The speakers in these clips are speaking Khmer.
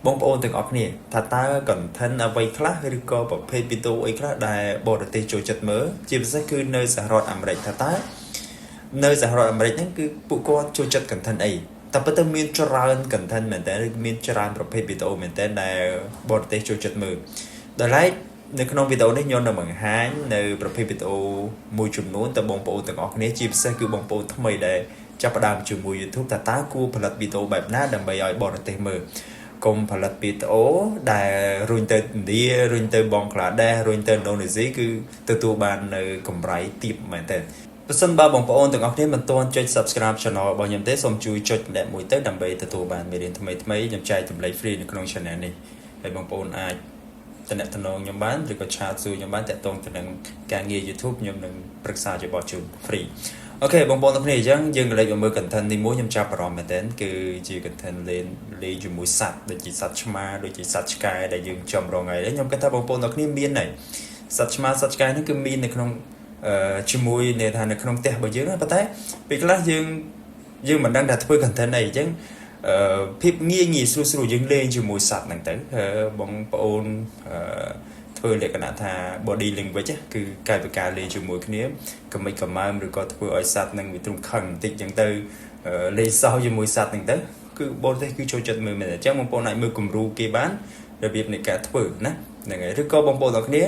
បងប្អូនទាំងអស់គ្នាថាតើ content អ្វីខ្លះឬក៏ប្រភេទវីដេអូអីខ្លះដែលបរទេសចូលចិត្តមើលជាពិសេសគឺនៅសហរដ្ឋអាមេរិកថាតើនៅសហរដ្ឋអាមេរិកហ្នឹងគឺពួកគាត់ចូលចិត្ត content អីតែប៉ុន្តែមានច្រើន content មែនតើមានច្រើនប្រភេទវីដេអូមែនតើដែលបរទេសចូលចិត្តមើលដល់ឡែកនៅក្នុងវីដេអូនេះខ្ញុំនឹងបង្ហាញនៅប្រភេទវីដេអូមួយចំនួនទៅបងប្អូនទាំងអស់គ្នាជាពិសេសគឺបងប្អូនថ្មីដែលចាប់ផ្ដើមជាមួយ YouTube តើគួរផលិតវីដេអូបែបណាដើម្បីឲ្យបរទេសមើលកុំផលិតវីដេអូដែលរុញទៅឥណ្ឌារុញទៅបង់ក្លាដេសរុញទៅឥណ្ឌូនេស៊ីគឺទទួលបាននៅកម្រៃទាបមែនតើបើសិនបើបងប្អូនទាំងអស់គ្នាមិនទាន់ចុច Subscribe Channel របស់ខ្ញុំទេសូមជួយចុចម្នាក់មួយទៅដើម្បីទទួលបានមេរៀនថ្មីៗខ្ញុំចែកចម្លែក free នៅក្នុង Channel នេះហើយបងប្អូនអាចតំណខ្ញុំបានឬក៏ឆាតសួរខ្ញុំបានតាក់ទងទៅនឹងការងារ YouTube ខ្ញុំនឹងប្រឹក្សាយោបល់ជូន free អូខេបងប្អូនទាំងគ្នាអញ្ចឹងយើងក៏លេចមកមើល content នេះមួយខ្ញុំចាប់អារម្មណ៍មែនតើគឺជា content លេងជាមួយសត្វដូចជាសត្វឆ្មាដូចជាសត្វឆ្កែដែលយើងចំរងហើយខ្ញុំគិតថាបងប្អូនទាំងគ្នាមានហើយសត្វឆ្មាសត្វឆ្កែនេះគឺមាននៅក្នុងជាមួយនៅថានៅក្នុងផ្ទះរបស់យើងប៉ុន្តែពេលខ្លះយើងមិនដឹងថាធ្វើ content អីអញ្ចឹងភាពងាយស្រួលយើងលេងជាមួយសត្វហ្នឹងទៅបងប្អូនធ្វើលក្ខណៈថា body language គឺកាយវិការលេងជាមួយគ្នាកំមិចកំមើមឬក៏ធ្វើឲ្យសត្វហ្នឹងវាទ្រង់ខឹងបន្តិចអញ្ចឹងទៅលេងសើចជាមួយសត្វហ្នឹងទៅគឺបរទេសគឺចូលចិត្តមើលមែនអញ្ចឹងបងប្អូនអាចមើលគំរូគេបានរបៀបនៃការធ្វើណាហ្នឹងហើយឬក៏បងប្អូនទាំងគ្នា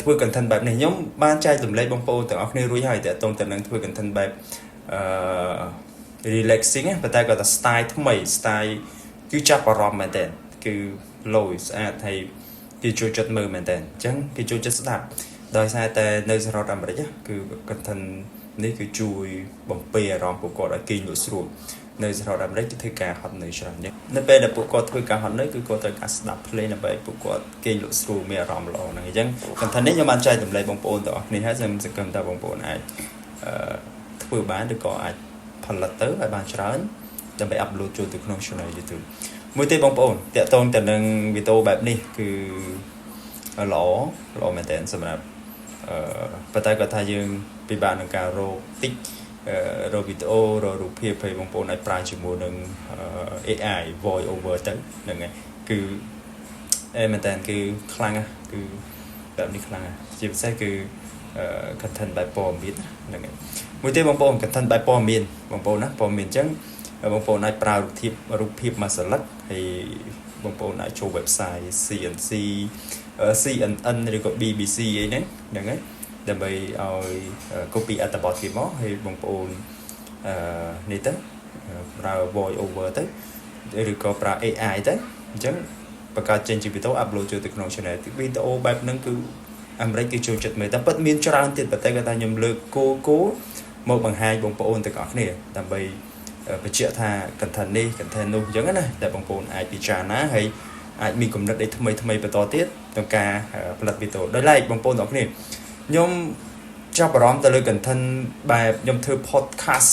ធ្វើ content បែបនេះខ្ញុំបានចែកចម្លែកបងប្អូនទាំងអស់គ្នារួចហើយតែតទៅនឹងធ្វើ content បែបrelaxing ប៉ុន្តែគាត់ថា style ថ្មី style គឺចាប់អារម្មណ៍មែនតើគឺ low ស្អាតហើយគេចូលចិត្តមើលមែនតើអញ្ចឹងគេចូលចិត្តស្ដាប់ដោយសារតែនៅសហរដ្ឋអាមេរិកគឺ content នេះគឺជួយបំពេញអារម្មណ៍ពួកគាត់ឲ្យគេងលក់ស្រួលនៅសហរដ្ឋអាមេរិកគេធ្វើការហត់នឿយច្រើនអញ្ចឹងនៅពេលដែលពួកគាត់ធ្វើការហត់នឿយគឺគាត់ត្រូវការស្ដាប់ភ្លេងដើម្បីពួកគាត់គេងលក់ស្រួលមានអារម្មណ៍ល្អហ្នឹងអញ្ចឹង content នេះខ្ញុំបានចែកចម្លែកបងប្អូនទាំងអស់គ្នាហើយខ្ញុំសង្ឃឹមថាបងប្អូនអាចធ្វើបានឬក៏អាចផលិតទៅឲ្យបានច្រើនដើម្បី upload ចូលទៅក្នុង channel YouTube មួយទៀតបងប្អូនតាក់ទងទៅនឹងវីដេអូបែបនេះគឺល្អមែនតើសម្រាប់ប៉ុន្តែគាត់ថាយើងពិបាកនឹងការរកតិចរកវីដេអូរករូបភាពឲ្យបងប្អូនអាចប្រើជាមួយនឹង AI voice over ទៅហ្នឹងហើយគឺមែនតើគឺខ្លាំងណាស់គឺបែបនេះខ្លាំងណាស់ជាពិសេសគឺcontent បែបព័ត៌មានហ្នឹងហើយមួយទៀតបងប្អូន content បែបព័ត៌មានបងប្អូនណាព័ត៌មានអញ្ចឹងបងប្អូនអាចប្រើរូបភាពមួយសន្លឹកហើយបងប្អូនអាចចូល website CNC CNN ឬក៏ BBC អីហ្នឹងហើយដើម្បីឲ្យ copy អត្ថបទគេមកហើយបងប្អូននេះទៅប្រើ voice over ទៅឬក៏ប្រើ AI ទៅអញ្ចឹងបង្កើតចេញជាវីដេអូ upload ចូលទៅក្នុង channel វីដេអូបែបហ្នឹងគឺអាមេរិកគេចូលចិត្តមើលតែពិតមានច្រើនទៀតប៉ុន្តែគាត់ថាខ្ញុំលើកគោមកបង្ហាញបងប្អូនទាំងអស់គ្នាដើម្បីបញ្ជាក់ថា content នេះ content នោះអញ្ចឹងណាតែបងប្អូនអាចពិចារណាហើយអាចមានគំនិតអីថ្មីបន្តទៀតក្នុងការផលិតវីដេអូដោយឡែកបងប្អូនទាំងអស់គ្នាខ្ញុំចាប់អារម្មណ៍ទៅលើ content បែបខ្ញុំធ្វើ podcast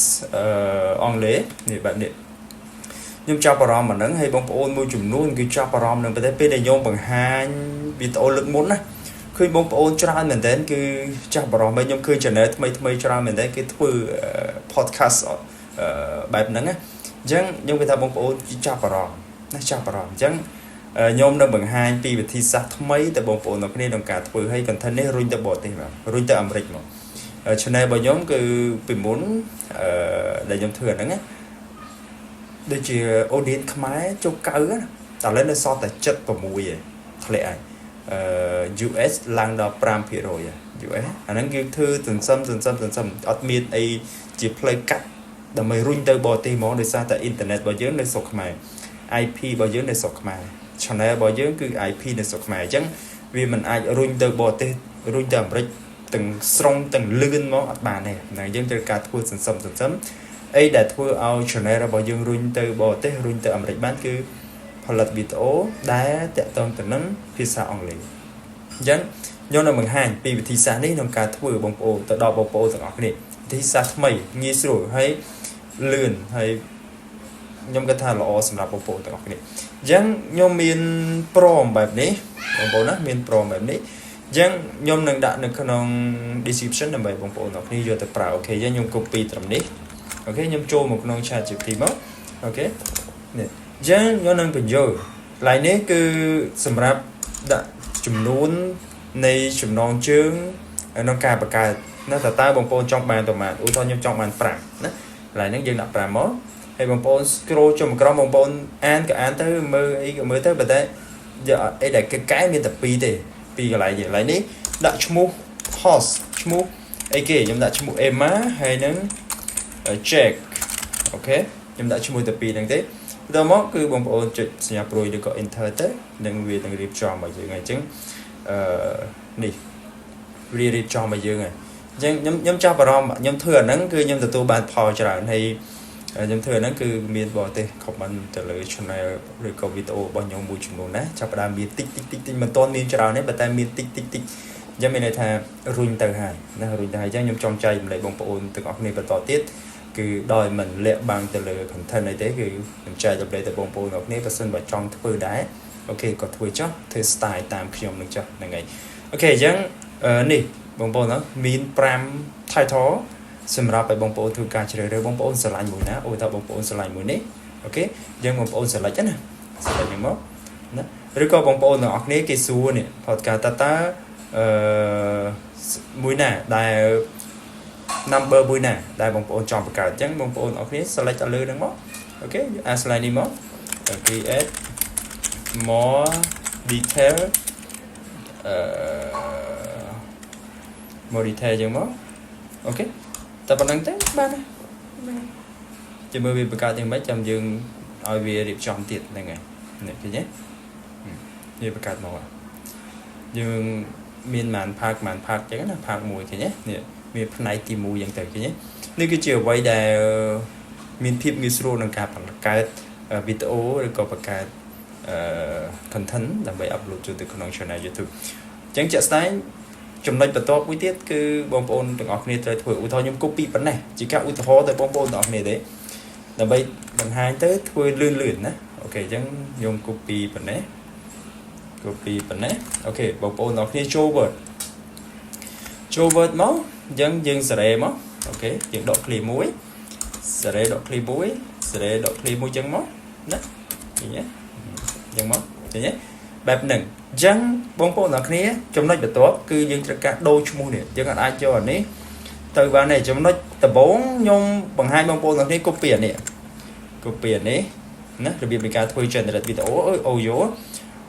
អង់គ្លេសនេះបែបនេះខ្ញុំចាប់អារម្មណ៍អាហ្នឹងហើយបងប្អូនមួយចំនួនគឺចាប់អារម្មណ៍នឹងប្រទេសពេលដែលខ្ញុំបង្ហាញវីដេអូលើកមុនណាឃើញបងប្អូនច្រើនមែនតើគឺចាប់អារម្មណ៍ខ្ញុំឃើញ channel ថ្មីច្រើនមែនតើគេធ្វើ podcast បែបហ្នឹងណាអញ្ចឹងខ្ញុំគិតថាបងប្អូនចាប់អារម្មណ៍ណាចាប់អារម្មណ៍អញ្ចឹងខ្ញុំនឹងបង្ហាញពីវិធីសាស្ត្រថ្មីទៅបងប្អូនទាំងគ្នាក្នុងការធ្វើឲ្យ content នេះរុញទៅបរទេសមករុញទៅអាមេរិកមក channel របស់ខ្ញុំគឺពីមុនដែលខ្ញុំធ្វើអាហ្នឹងណាដូចជា audience ខ្មែរចូល9ណាតែឥឡូវនៅសល់តែ76ឯងធ្លាក់ហើយUS ឡើងដល់5% US អាហ្នឹងគឺធ្វើសន្សំអត់មានអីជាផ្លូវកាត់ដើម្បីរុញទៅបរទេសហ្មងដោយសារតែអ៊ីនធឺណិតរបស់យើងនៅស្រុកខ្មែរ IP របស់យើងនៅស្រុកខ្មែរ channel របស់យើងគឺ IP នៅស្រុកខ្មែរអញ្ចឹងវាមិនអាចរុញទៅបរទេសរុញទៅអាមេរិកទាំងស្រុងទាំងលឿនមកអត់បានទេហ្នឹងយើងត្រូវការធ្វើសន្សំអីដែលធ្វើឲ្យ channel របស់យើងរុញទៅបរទេសរុញទៅអាមេរិកបានគឺផលិតវីដេអូដែលតាក់ទងទៅនឹងភាសាអង់គ្លេសអញ្ចឹងខ្ញុំនឹងបង្ហាញពីវិធីសាស្ត្រនេះក្នុងការធ្វើបងប្អូនទៅដល់បងប្អូនទាំងអស់គ្នាវិធីសាស្ត្រថ្មីងាយស្រួលហើយលឿនហើយខ្ញុំគិតថាល្អសម្រាប់បងប្អូនទាំងអស់គ្នាអញ្ចឹងខ្ញុំមានព្រមបែបនេះបងប្អូនណាមានព្រមបែបនេះអញ្ចឹងខ្ញុំនឹងដាក់នៅក្នុង description ដើម្បីបងប្អូនទាំងអស់គ្នាយកទៅប្រើអូខេខ្ញុំ copy ត្រឹមនេះអូខេខ្ញុំចូលមកក្នុង chat GPT មកអូខេនេះអញ្ចឹងខ្ញុំនឹងបញ្ចូល lại nế cứ sầm rạp đã chùm núnในchùm non chương non cà bạc cà nó là ta bông bông trong bàn tụi mà ưu thôi nhưng trong bàn phẳng đó lại những dân đặt phẳng mó hay bông bông scroll cho một cái bông bông an cả an tới mơ tới bật đấy giờ ấy là cái miền tập pi thì pi lại gì lại nế đặt chmu horse chmu ấy kì nhưng đặt chmu em á hay nâng check ok nhưng đã chmu tập pi đằng thế đó mó cứ bông bông chụp nhà pro được có enter tới đừng vì đừng điệp cho mà gì ngày chứng nèรีcho mà dương này nhóm cho vào đó nhóm thừa nắng cứ nhóm từ tôi bàn phò trở lại hay nhóm thừa nắng cứ miền bò tê không ăn trả lời cho này rồi có video bao nhiêu mùi chủng nè cho bà miền tích mình tôn miền trở lại đấy bà ta miền tích nhóm mình này thà run từ hai nè run từ hai chứ nhóm trong chay lại bông bồn từ ngọc này bà tỏ tiết cứ đòi mình lệ bằng từ lời phần thân này thế cứ nhóm chay tập lại từ bông bồn ngọc này và sân vào trong thưa đá ok có thưa cho thưa style tạm khi ông được cho là ngày ok chẳng nè bông bồn nó miền pram thay thó xem ra phải bông bồn thường cả chơi rồi bông bồn sờ lại mũi ná ôi tao bông bồn sờ lại mũi nè ok chẳng bông bồn sờ lại chết nè sờ lại những mốc rồi có bông bồn nó nè cái xu nè hoặc cả ta mũi nè đài number mũi nè đài bông bồn chọn cả chẳng bông bồn nè sờ lại trả lời được mốc ok sờ lại đi mốc create more detail more detail chẳng mốc ok ta bắt đầu tới ba này chỉ mới bị cao tiếng mấy trăm dương ở về điệp chọn tiệt này này cái nhé như bị cao màu dương miền màn park chắc là park mùi cái nhé nè miền này tìm mùi dạng tới cái nhé nếu cái chiều quay đài miền phim misro nâng cao bằng cái video rồi có cái thần thánh làm bài upload cho từ con channel YouTube chẳng chạy style trong đây bật top quý tiết cứ bông bồn từng ngọc này tới thổi u thôi nhưng copy vấn này chỉ cả u thôi tới bông bồn ngọc này đấy là bây bằng hai tới thổi lươn lươn á ok chẳng dùng copy vấn đấy ok bông bồn ngọc này show vợt máu dân dân sợi máu ok những độ clip muối sợi độ clip muối chân máu đó nhé dân máu nhéแบบหนึ่งจังบางคนนักนี้จำนวนแบบตัวคือยังจะการโดชมูเนี่ยยังอะไรchoอันนี้từ vào nàyจำนวนแต่bốn nhung bằng hai bangคนนักนี้ก็เปลี่ยนนี้นะระเบียบในการคุยเจนแต่วิดีโอโอ้ย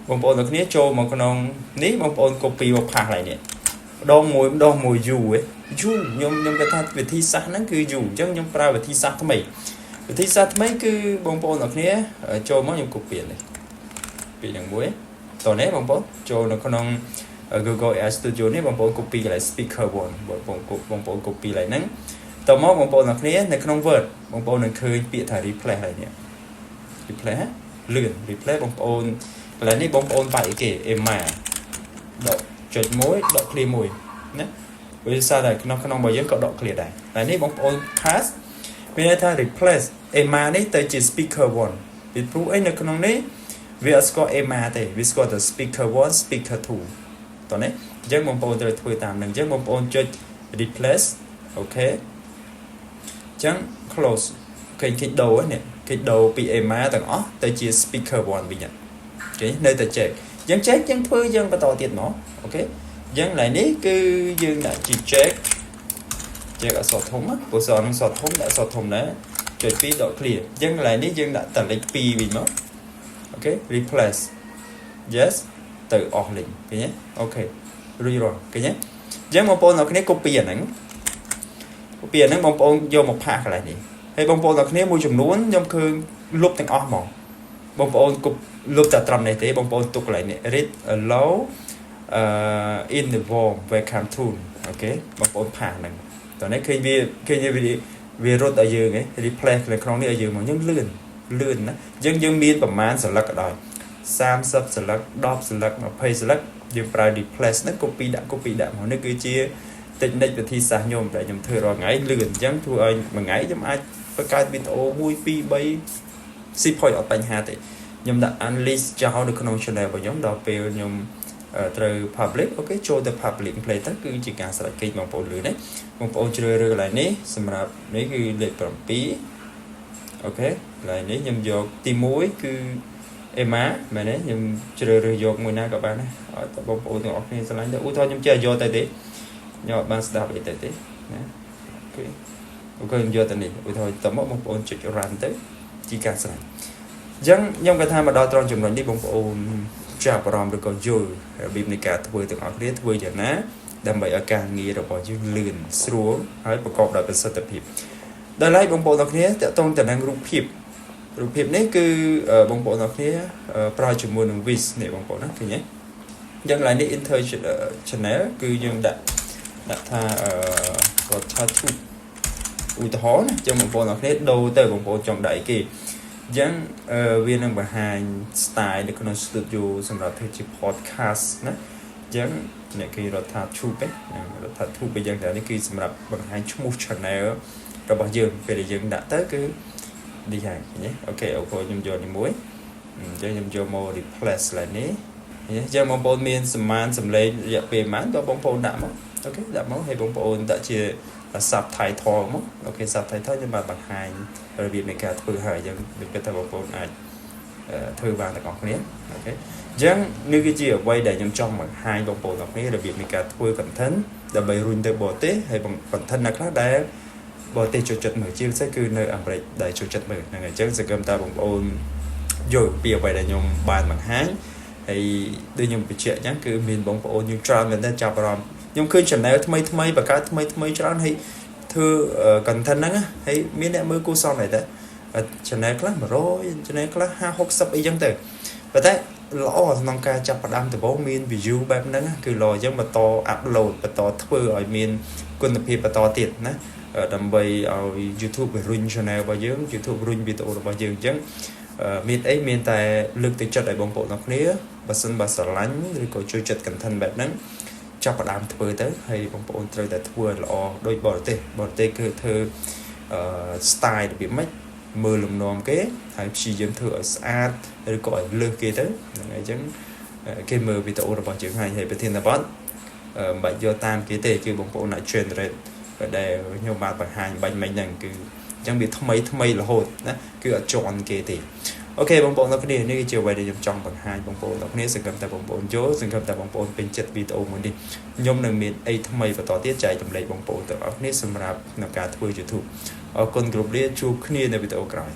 บางคนนักนี้โจมาคนน้องนี้บางคนก็ปีมาผ่าอะไรเนี่ยดองมวยอยู่nhung cáiท่าวิธีซักนั่นคืออยู่จังnhungปลาวิธีซักทำไมคือบางคนนักนี้โจมาnhungก็เปลี่ยนอย่างบุ้ยตอนนี้บางคนโจนเขาน้อง Google Air Studio นี่บางคน copy อะไร speaker one บางคน copy อะไรนั้นต่อมาบางคนนักนี้ในขนม Word บางคนนั่นคือเปลี่ยนถ่าย replay อะไรเนี่ย replay เลื่อน replay บางคนอะไรนี่บางคนไปเก๋เอ็มมาดอกจุดมุ้ยดอกคลีมุ้ยนะวิธีใดน้องขนมบางอย่างก็ดอกเคลียร์ได้อะไรนี่บางคน cast ไม่ได้ถ่าย replace เอ็มมานี่แต่จี speaker one ปิดรู้ไอ้ในขนมนี้vì có em thế vì có the speaker 1 speaker 2 ตอนนี้ยังบางคนจะคุยตามหนึ่งยังบางคนจะ replace โอเคยัง close cái đầu ấy nè cái đầu bị emต่างอ๋อแต่จี speaker 1 bị nhận cái nơiแต่ check ยังคุยยังไปต่อติดเนาะโอเคยังไหนนี้คือยังđã chỉ check ở sọt thùng á bộ sọt thùng đã sọt thùng đấy chơi pi độ clearยังไหนนี้ยังđã tận lấy pi vì nó ok replace yes từ offline cái nhé ok rồi cái nhé giống một bộ nào cái này copy ảnh bông bông vô một phạt lại đi hay bông bông nào cái này môi trường nuốn trong khương lúc thành off màu bông bông cục lúc tại trầm này thế bông bông tục lại này read allow in the form welcome tool ok bông bông phạt này tao nói khi như vì rốt ở dưới ấy replace là không đi ở dưới mà những lươn đó dân miênประมาณสลักก็ได้30สลัก10สลัก20สลักយើងប្រើ replace ហ្នឹង copy ដាក់មកនេះគឺជាតិចនិចវិធីសាស្ត្រខ្ញុំតែខ្ញុំធ្វើរាល់ថ្ងៃលឿនអញ្ចឹងធ្វើឲ្យមួយថ្ងៃខ្ញុំអាចបង្កើតវីដេអូ1 2 3 ស៊ីផុយអត់បញ្ហាទេខ្ញុំដាក់ unlist ចោលនៅក្នុង channel របស់ខ្ញុំដល់ពេលខ្ញុំត្រូវ public អូខេចូលទៅ public play ទៅគឺជាការស្រេចគេចបងប្អូនលឿនណាបងប្អូនជ្រើសរើសកន្លែងនេះសម្រាប់នេះគឺលេខ7អូខេកន្លែងនេះខ្ញុំយកទី1គឺ ê má mẹ đấy nhưng chưa được vô mùi na các bạn này bông bông từng ọc này lại u thôi nhưng chưa vô tay tí nhỏ ban đạp để tay tí ok ok vô tay này u thôi tầm một bông chụp cho ran tới chỉ cả sẵn dân nhưng cái tham mà đo tròn chừng này đi bông bông chào brom được còn vui bìm này cả thôi từng ọc đấy thôi giờ ná đâm bậy ở càng nghi rồi bỏ dương lươn xuống hãyประกอบដោយប្រសិទ្ធភាពដល់ឡែកបងប្អូនទាំងគ្នាតើតងតនឹងរូបភាពនេះគឺបងប្អូនទាំងគ្នាប្រើជាមួយនឹង Wish នេះបងប្អូនណាឃើញទេយ៉ាងឡើយនេះ Inter Channel គឺយើងដាក់ថារដ្ឋទូតឧទាហរណ៍ណាចឹងបងប្អូនទាំងគ្នាដូរទៅបងប្អូនចង់ដាក់អីគេអញ្ចឹងវានឹងបង្ហាញ style នៅក្នុង studio សម្រាប់ធ្វើជា podcast ណាចឹងអ្នកគេរដ្ឋាភិបាលយ៉ាងតែនេះគឺសម្រាប់បង្ហាញឈ្មោះ channel របស់យើងពេលដែលយើងដាក់ទៅគឺនេះហើយណាអូខេខ្ញុំយកនេះមួយអញ្ចឹងខ្ញុំយកមក replace ឡើងនេះអញ្ចឹងបងប្អូនមានសមានសម្លេងរយៈពេលប៉ុន្មានក៏បងប្អូនដាក់មកអូខេដាក់មកហើយបងប្អូនដាក់ជា subtitle មកអូខេ subtitle ខ្ញុំបានបង្ហាញរបៀបនៃការធ្វើហើយអញ្ចឹងវាគិតថាបងប្អូនអាចធ្វើបានទាំងអស់គ្នាអូខេអញ្ចឹងនេះគឺជាអ្វីដែលខ្ញុំចង់បង្ហាញបងប្អូនទាំងគ្នារបៀបនៃការធ្វើ content ដើម្បីរុញទៅបរទេសហើយ content ណាខ្លះដែលបរទេសចូលចិត្តមើលជាពិសេសគឺនៅអាមេរិកដែលចូលចិត្តមើលហ្នឹងហើយអញ្ចឹងសង្ឃឹមថាបងប្អូនយល់ពីអ្វីដែលខ្ញុំបានបង្ហាញហើយដូចខ្ញុំបញ្ជាក់អញ្ចឹងគឺមានបងប្អូនយើងច្រើនមែនតើចាប់អារម្មណ៍ខ្ញុំឃើញ channel ថ្មីបង្កើតថ្មីច្រើនហើយធ្វើ content ហ្នឹងហើយមានអ្នកមើលគួរសមដែរតើ channel ខ្លះ100 channel ខ្លះ50 60អីចឹងទៅប៉ុន្តែល្អក្នុងការចាប់ផ្ដើមដំបូងមាន view បែបហ្នឹងគឺល្អអញ្ចឹងបន្ត upload បន្តធ្វើឲ្យមានគុណភាពបន្តទៀតណាដើម្បីឲ្យ YouTube រុញ channel របស់យើង YouTube រុញវីដេអូរបស់យើងអញ្ចឹងមានតែលើកទឹកចិត្តឲ្យបងប្អូនទាំងគ្នាបើសិនបើស្រឡាញ់ឬក៏ចូលចិត្ត content បែបហ្នឹងចាប់ផ្ដើមធ្វើទៅហើយបងប្អូនត្រូវតែធ្វើល្អដូចបរទេសគឺធ្វើ style របៀបម៉េចមើលលំនាំគេហើយព្យាយាមធ្វើឲ្យស្អាតឬក៏ឲ្យលើសគេទៅហ្នឹងហើយអញ្ចឹងគេមើលវីដេអូរបស់យើងហើយប្រធានបទមិនបាច់យកតាមគេទេគឺបងប្អូនអាច generate ដែលខ្ញុំបានបង្ហាញបាញ់មិញហ្នឹងគឺអញ្ចឹងវាថ្មីរហូតណាគឺអត់ជាន់គេទេអូខេបងប្អូនទាំងគ្នានេះគឺជាអ្វីដែលខ្ញុំចង់បង្ហាញបងប្អូនទាំងគ្នាសង្ឃឹមថាបងប្អូនយល់សង្ឃឹមថាបងប្អូនពេញចិត្តវីដេអូមួយនេះខ្ញុំនឹងមានអីថ្មីបន្តទៀតចែកចម្លែកបងប្អូនទាំងអស់គ្នាសម្រាប់ក្នុងការធ្វើ YouTube អរគុណគ្រប់លាជួបគ្នានៅវីដេអូក្រោយ